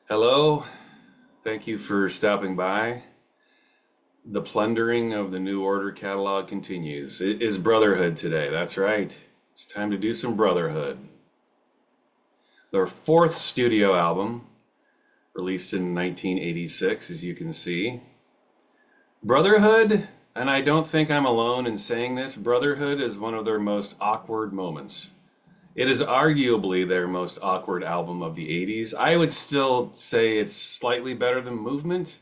Hello, thank you for stopping by. The plundering of the New Order catalog continues. It is Brotherhood today, that's right. It's time to do some Brotherhood. Their fourth studio album, released in 1986, as you can see. Brotherhood, and I don't think I'm alone in saying this, Brotherhood is one of their most awkward moments. It is arguably their most awkward album of the 80s. I would still say it's slightly better than Movement,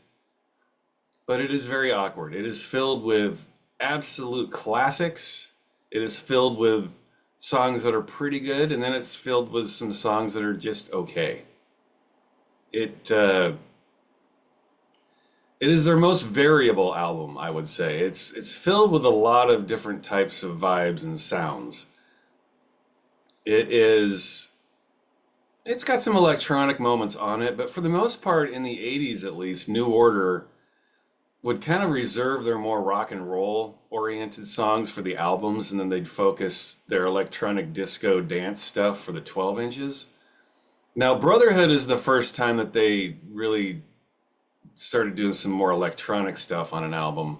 but it is very awkward. It is filled with absolute classics. It is filled with songs that are pretty good, and then it's filled with some songs that are just okay. It uh, it is their most variable album, I would say. It's filled with a lot of different types of vibes and sounds. It is it's got some electronic moments on it, but for the most part, in the 80s at least, New Order would kind of reserve their more rock and roll oriented songs for the albums, and then they'd focus their electronic disco dance stuff for the 12 inches. Now, Brotherhood is the first time that they really started doing some more electronic stuff on an album.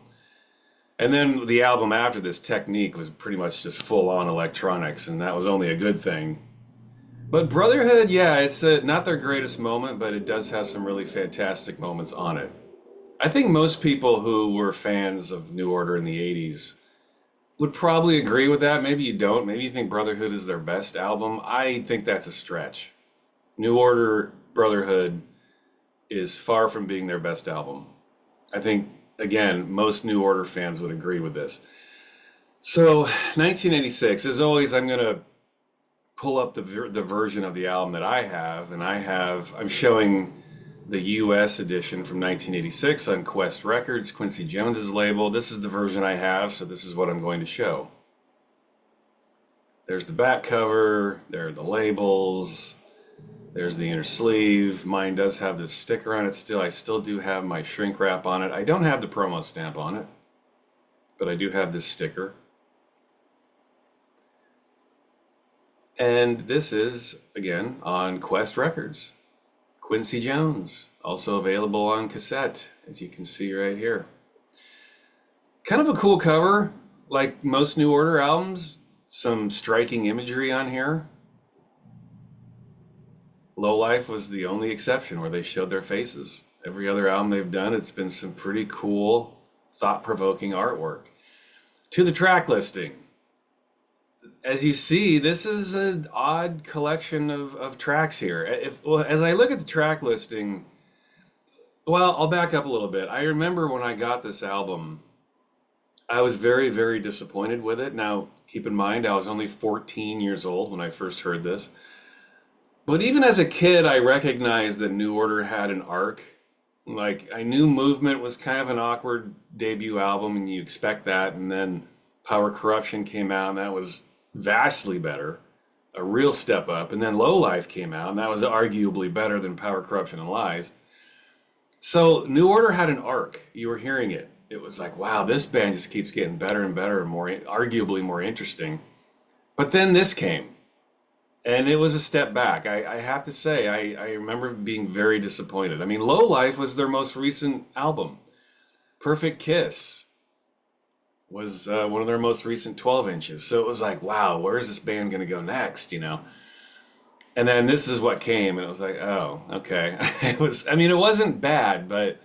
And then the album after this, Technique, was pretty much just full on electronics, and that was only a good thing. But Brotherhood, yeah, it's not their greatest moment, but it does have some really fantastic moments on it. I think most people who were fans of New Order in the 80s would probably agree with that. Maybe you don't. Maybe you think Brotherhood is their best album. I think that's a stretch. New Order Brotherhood is far from being their best album. I think, again, most New Order fans would agree with this. So, 1986, as always, I'm going to pull up the version of the album that I have, and I'm showing the US edition from 1986 on Quest Records, Quincy Jones's label. This is the version I have, so this is what I'm going to show. There's the back cover, there are the labels, there's the inner sleeve. Mine does have this sticker on it still. I still do have my shrink wrap on it. I don't have the promo stamp on it, but I do have this sticker. And this is, again, on Quest Records. Quincy Jones, also available on cassette, as you can see right here. Kind of a cool cover, like most New Order albums, some striking imagery on here. Low Life was the only exception where they showed their faces. Every other album they've done, it's been some pretty cool, thought-provoking artwork. To the track listing. As you see, this is an odd collection of tracks here. As I look at the track listing, well, I'll back up a little bit. I remember when I got this album, I was very, very disappointed with it. Now, keep in mind, I was only 14 years old when I first heard this. But even as a kid, I recognized that New Order had an arc. Like, I knew Movement was kind of an awkward debut album, and you expect that. And then Power Corruption came out, and that was vastly better, a real step up. And then Low Life came out, and that was arguably better than Power Corruption and Lies. So New Order had an arc. You were hearing it. It was like, wow, this band just keeps getting better and better and more, arguably more interesting. But then this came, and it was a step back. I have to say, I remember being very disappointed. I mean, Low Life was their most recent album. Perfect Kiss was one of their most recent 12 inches. So it was like, wow, where's this band going to go next, you know? And then this is what came, and it was like, oh, okay. It wasn't bad, but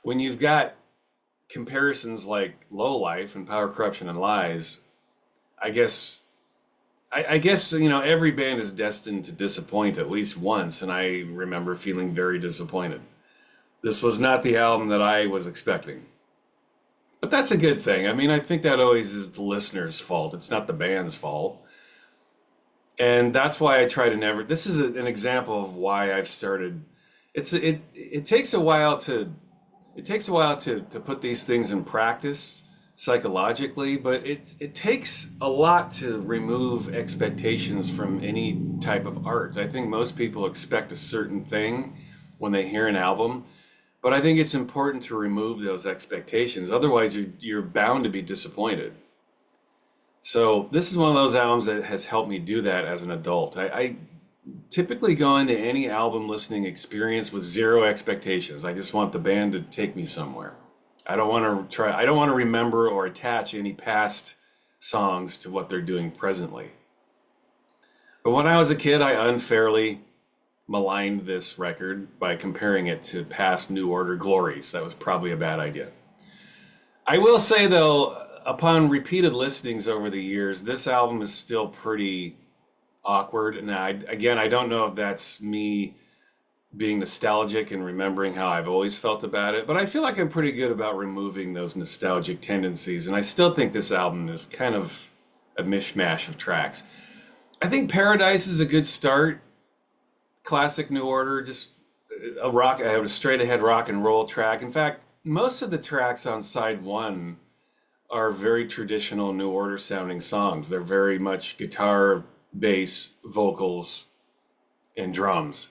when you've got comparisons like Low Life and Power Corruption and Lies, I guess, every band is destined to disappoint at least once, and I remember feeling very disappointed. This was not the album that I was expecting. But that's a good thing. I think that always is the listener's fault. It's not the band's fault. And that's why I try to never. This is an example of why I've started. It takes a while to put these things in practice psychologically, but it takes a lot to remove expectations from any type of art. I think most people expect a certain thing when they hear an album, but I think it's important to remove those expectations. Otherwise, you're bound to be disappointed. So this is one of those albums that has helped me do that as an adult. typically go into any album listening experience with zero expectations. I just want the band to take me somewhere. I don't want to remember or attach any past songs to what they're doing presently. But when I was a kid, I unfairly maligned this record by comparing it to past New Order glories. That was probably a bad idea. I will say though, upon repeated listenings over the years, this album is still pretty awkward. And again, I don't know if that's me being nostalgic and remembering how I've always felt about it, but I feel like I'm pretty good about removing those nostalgic tendencies. And I still think this album is kind of a mishmash of tracks. I think Paradise is a good start. Classic New Order, just a straight ahead rock and roll track. In fact, most of the tracks on side one are very traditional New Order sounding songs. They're very much guitar, bass, vocals, and drums.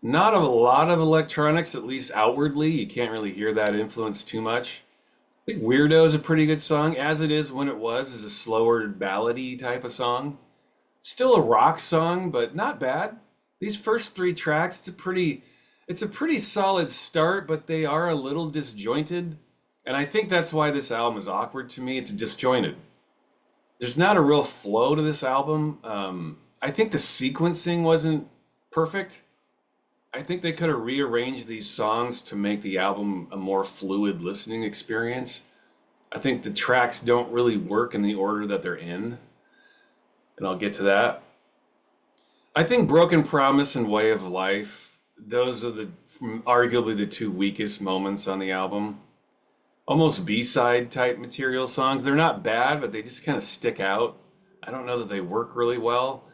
Not a lot of electronics, at least outwardly. You can't really hear that influence too much. I think Weirdo is a pretty good song, as it is when it was, is a slower ballady type of song. Still a rock song, but not bad. These first three tracks, it's a pretty solid start, but they are a little disjointed. And I think that's why this album is awkward to me. It's disjointed. There's not a real flow to this album. I think the sequencing wasn't perfect. I think they could have rearranged these songs to make the album a more fluid listening experience. I think the tracks don't really work in the order that they're in, and I'll get to that. I think Broken Promise and Way of Life, those are the arguably the two weakest moments on the album. Almost B-side type material songs. They're not bad, but they just kind of stick out. I don't know that they work really well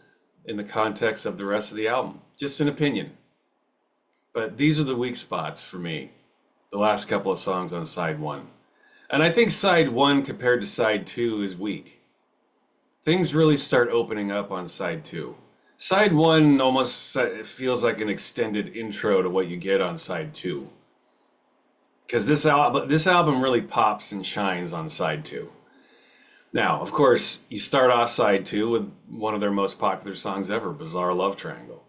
in the context of the rest of the album. Just an opinion. But these are the weak spots for me. The last couple of songs on side one. And I think side one compared to side two is weak. Things really start opening up on side two. Side one almost feels like an extended intro to what you get on side two. Because this album really pops and shines on side two. Now, of course, you start off side two with one of their most popular songs ever, Bizarre Love Triangle.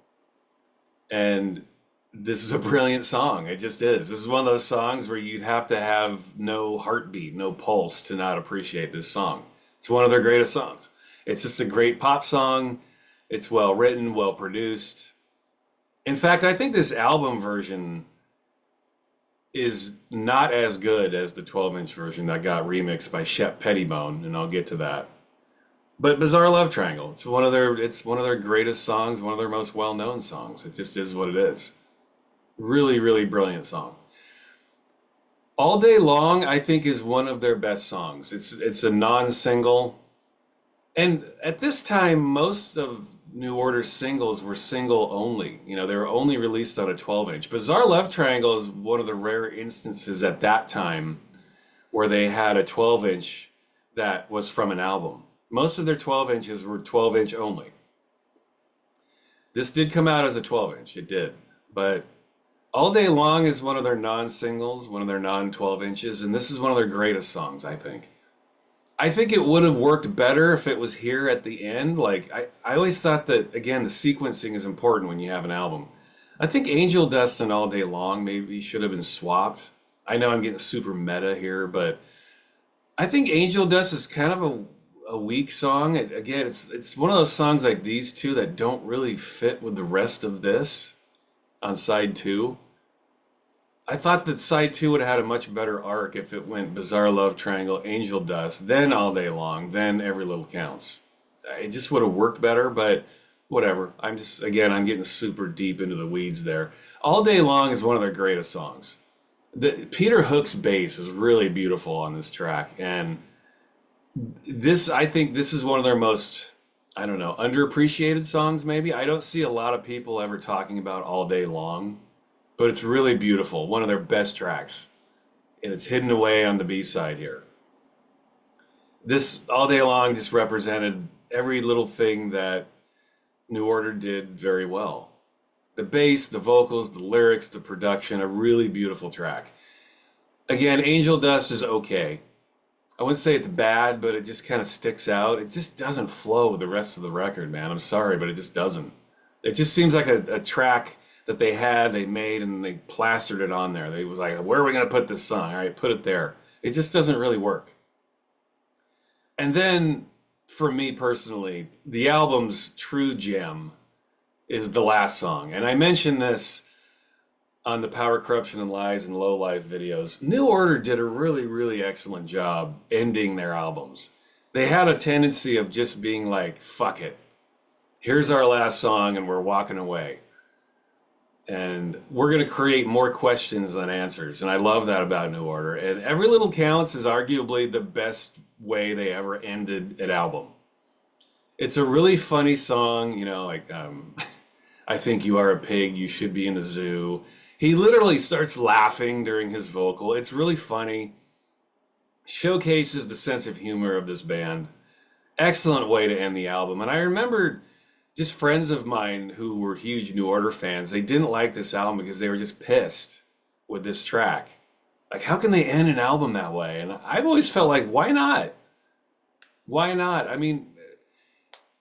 And this is a brilliant song. It just is. This is one of those songs where you'd have to have no heartbeat, no pulse to not appreciate this song. It's one of their greatest songs. It's just a great pop song. It's well written, well produced. In fact, I think this album version is not as good as the 12-inch version that got remixed by Shep Pettibone, and I'll get to that. But Bizarre Love Triangle, it's one of their greatest songs, one of their most well-known songs. It just is what it is. Really, really brilliant song. All Day Long, I think, is one of their best songs. It's a non-single. And at this time, most of New Order singles were single only. You know, they were only released on a 12-inch. Bizarre Love Triangle is one of the rare instances at that time where they had a 12-inch that was from an album. Most of their 12 inches were 12-inch only. This did come out as a 12-inch, it did. But All Day Long is one of their non-singles, one of their non-12 inches, and this is one of their greatest songs, I think. I think it would have worked better if it was here at the end. Like, I always thought that, again, the sequencing is important when you have an album. I think Angel Dust and All Day Long maybe should have been swapped. I know I'm getting super meta here, but I think Angel Dust is kind of a weak song. Again, it's one of those songs like these two that don't really fit with the rest of this on side two. I thought that side two would have had a much better arc if it went Bizarre Love Triangle, Angel Dust, then All Day Long, then Every Little Counts. It just would have worked better, but whatever. I'm getting super deep into the weeds there. All Day Long is one of their greatest songs. Peter Hook's bass is really beautiful on this track, and I think this is one of their most, I don't know, underappreciated songs maybe. I don't see a lot of people ever talking about All Day Long, but it's really beautiful, one of their best tracks, and it's hidden away on the B-side here. This All Day Long just represented every little thing that New Order did very well. The bass, the vocals, the lyrics, the production, a really beautiful track. Again, Angel Dust is okay. I wouldn't say it's bad, but it just kind of sticks out. It just doesn't flow with the rest of the record, man. I'm sorry, but it just doesn't. It just seems like a track that they made, and they plastered it on there. They was like, where are we going to put this song? All right, put it there. It just doesn't really work. And then, for me personally, the album's true gem is the last song. And I mentioned this on the Power, Corruption, and Lies and Low Life videos. New Order did a really, really excellent job ending their albums. They had a tendency of just being like, fuck it. Here's our last song, and we're walking away. And we're going to create more questions than answers. And I love that about New Order. And Every Little Counts is arguably the best way they ever ended an album. It's a really funny song, you know, like, I think you are a pig, you should be in the zoo. He literally starts laughing during his vocal. It's really funny. Showcases the sense of humor of this band. Excellent way to end the album. And I remember just friends of mine who were huge New Order fans, they didn't like this album because they were just pissed with this track. Like, how can they end an album that way? And I've always felt like, why not? Why not? I mean,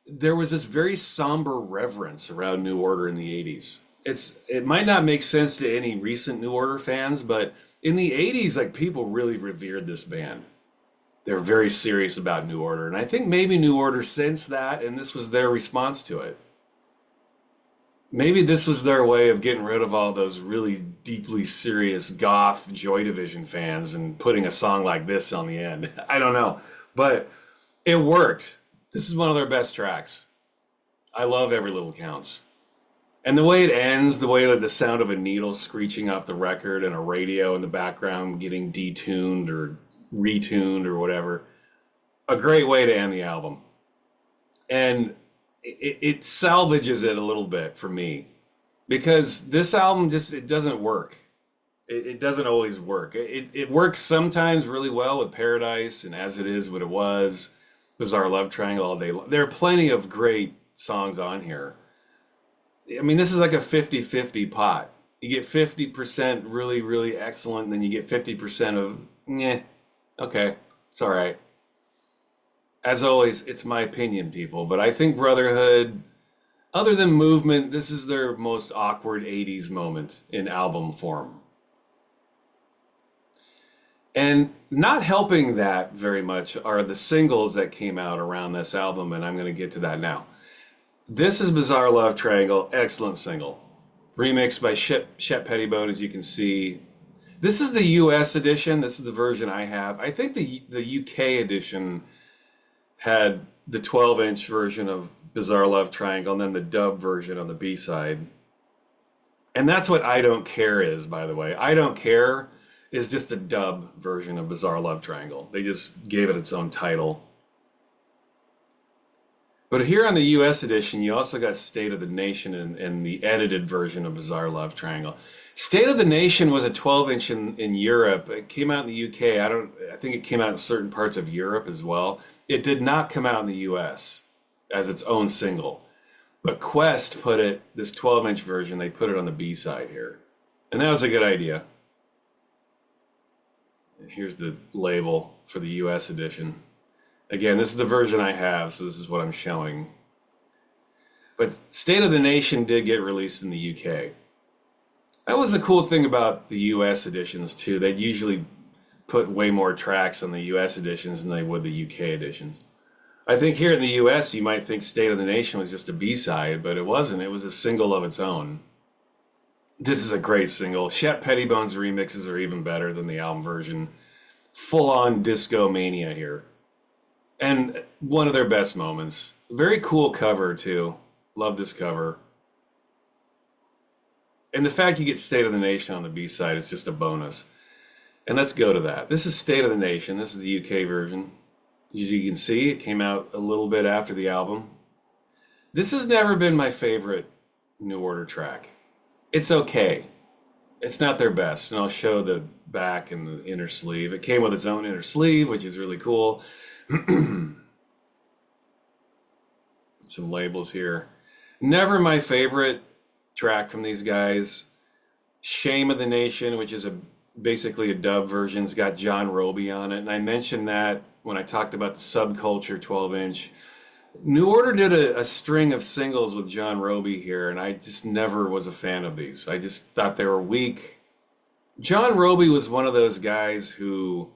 there was this very somber reverence around New Order in the 80s. It might not make sense to any recent New Order fans, but in the 80s, like, people really revered this band. They're very serious about New Order, and I think maybe New Order sensed that, and this was their response to it. Maybe this was their way of getting rid of all those really deeply serious goth Joy Division fans and putting a song like this on the end. I don't know, but it worked. This is one of their best tracks. I love Every Little Counts. And the way it ends, the way that the sound of a needle screeching off the record and a radio in the background getting detuned or retuned or whatever, a great way to end the album. And it salvages it a little bit for me, because this album just, it doesn't work. It doesn't always work. It works sometimes really well with Paradise and As It Is What It Was, Bizarre Love Triangle, All Day Long. There are plenty of great songs on here. I mean, this is like a 50-50 pot. You get 50% really, really excellent, and then you get 50% of, yeah, okay, it's all right. As always, it's my opinion, people, but I think Brotherhood, other than Movement, this is their most awkward 80s moment in album form. And not helping that very much are the singles that came out around this album, and I'm going to get to that now. This is Bizarre Love Triangle, excellent single. Remixed by Shep Pettibone, as you can see. This is the US edition. This is the version I have. I think the UK edition had the 12-inch version of Bizarre Love Triangle and then the dub version on the B-side. And that's what I Don't Care is, by the way. I Don't Care is just a dub version of Bizarre Love Triangle. They just gave it its own title. But here on the US edition, you also got State of the Nation and the edited version of Bizarre Love Triangle. State of the Nation was a 12-inch in Europe. It came out in the UK. I think it came out in certain parts of Europe as well. It did not come out in the US as its own single. But Quest put it, this 12-inch version, they put it on the B-side here. And that was a good idea. Here's the label for the US edition. Again, this is the version I have, so this is what I'm showing. But State of the Nation did get released in the UK. That was the cool thing about the US editions, too. They'd usually put way more tracks on the US editions than they would the UK editions. I think here in the US, you might think State of the Nation was just a B-side, but it wasn't. It was a single of its own. This is a great single. Shep Pettibone's remixes are even better than the album version. Full-on disco mania here. And one of their best moments. Very cool cover, too. Love this cover. And the fact you get State of the Nation on the B-side is just a bonus. And let's go to that. This is State of the Nation. This is the UK version. As you can see, it came out a little bit after the album. This has never been my favorite New Order track. It's okay. It's not their best. And I'll show the back and the inner sleeve. It came with its own inner sleeve, which is really cool. Some labels here. Never my favorite track from these guys. Shame of the Nation, which is basically a dub version. It's got John Roby on it. And I mentioned that when I talked about the Subculture 12-inch. New Order did a string of singles with John Roby here, and I just never was a fan of these. I just thought they were weak. John Roby was one of those guys who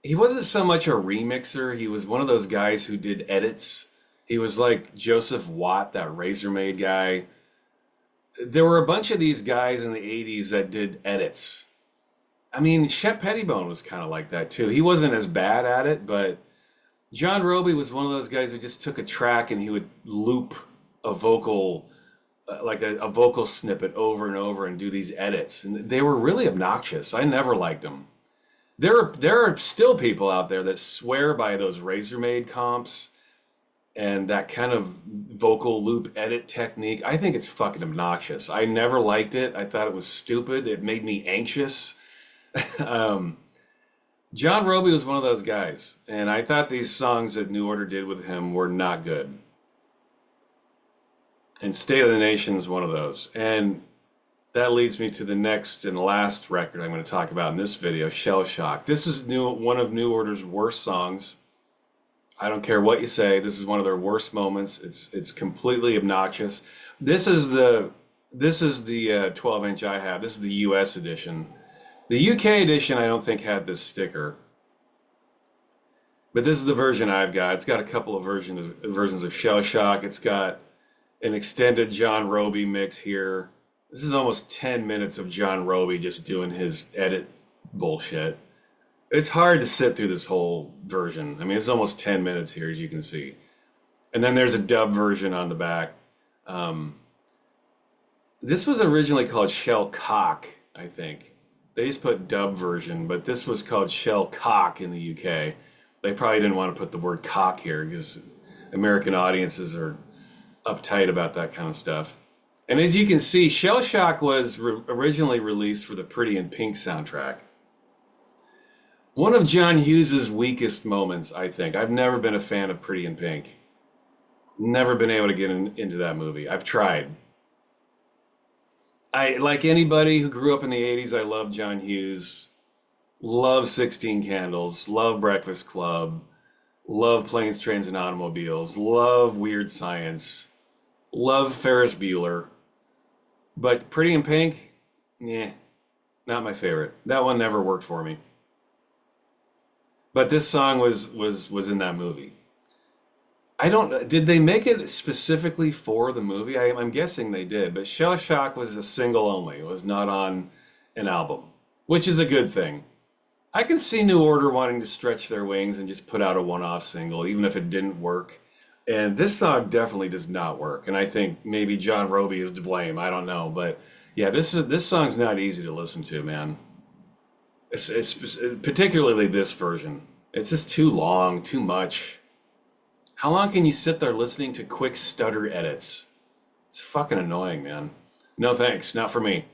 he wasn't so much a remixer. He was one of those guys who did edits. He was like Joseph Watt, that Razormaid guy. There were a bunch of these guys in the 80s that did edits. I mean, Shep Pettibone was kind of like that too. He wasn't as bad at it, but John Roby was one of those guys who just took a track and he would loop a vocal, like a vocal snippet over and over and do these edits. And they were really obnoxious. I never liked them. There are still people out there that swear by those Razormaid comps and that kind of vocal loop edit technique. I think it's fucking obnoxious. I never liked it. I thought it was stupid. It made me anxious. um, John Roby was one of those guys, and I thought these songs that New Order did with him were not good. And State of the Nation is one of those. And that leads me to the next and last record I'm going to talk about in this video, Shell Shock. This is one of New Order's worst songs. I don't care what you say. This is one of their worst moments. It's completely obnoxious. This is the 12-inch I have. This is the US edition. The UK edition I don't think had this sticker. But this is the version I've got. It's got a couple of versions of Shell Shock. It's got an extended John Roby mix here. This is almost 10 minutes of John Roby just doing his edit bullshit. It's hard to sit through this whole version. I mean, it's almost 10 minutes here, as you can see. And then there's a dub version on the back. This was originally called Shell Cock, I think. They just put dub version, but this was called Shell Cock in the UK. They probably didn't want to put the word cock here because American audiences are uptight about that kind of stuff. And as you can see, Shell Shock was originally released for the Pretty in Pink soundtrack. One of John Hughes's weakest moments, I think. I've never been a fan of Pretty in Pink. Never been able to get into that movie. I've tried. Like anybody who grew up in the 80s, I love John Hughes, love 16 Candles, love Breakfast Club, love Planes, Trains, and Automobiles, love Weird Science, love Ferris Bueller. But Pretty in Pink, yeah, not my favorite. That one never worked for me. But this song was in that movie. Did they make it specifically for the movie? I'm guessing they did, but Shell Shock was a single only. It was not on an album, which is a good thing. I can see New Order wanting to stretch their wings and just put out a one-off single, even if it didn't work. And this song definitely does not work. And I think maybe John Roby is to blame. I don't know, but yeah, this song's not easy to listen to, man. It's particularly this version. It's just too long, too much. How long can you sit there listening to quick stutter edits? It's fucking annoying, man. No thanks, not for me.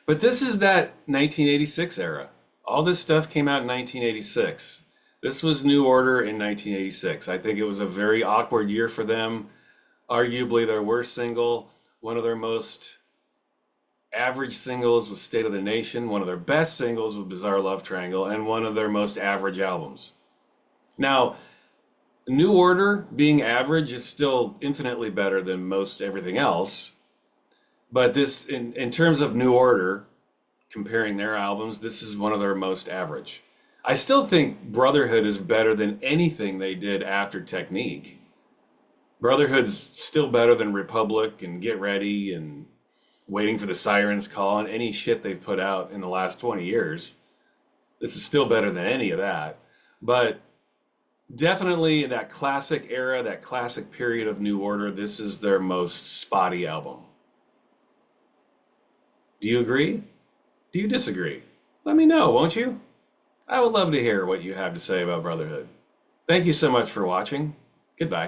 But this is that 1986 era. All this stuff came out in 1986. This was New Order in 1986. I think it was a very awkward year for them. Arguably their worst single. One of their most average singles was State of the Nation. One of their best singles was Bizarre Love Triangle. And one of their most average albums. Now, New Order being average is still infinitely better than most everything else. But this, in terms of New Order, comparing their albums, this is one of their most average. I still think Brotherhood is better than anything they did after Technique. Brotherhood's still better than Republic and Get Ready and Waiting for the Sirens Call and any shit they've put out in the last 20 years. This is still better than any of that. But definitely in that classic era, that classic period of New Order, this is their most spotty album. Do you agree? Do you disagree? Let me know, won't you? I would love to hear what you have to say about Brotherhood. Thank you so much for watching. Goodbye.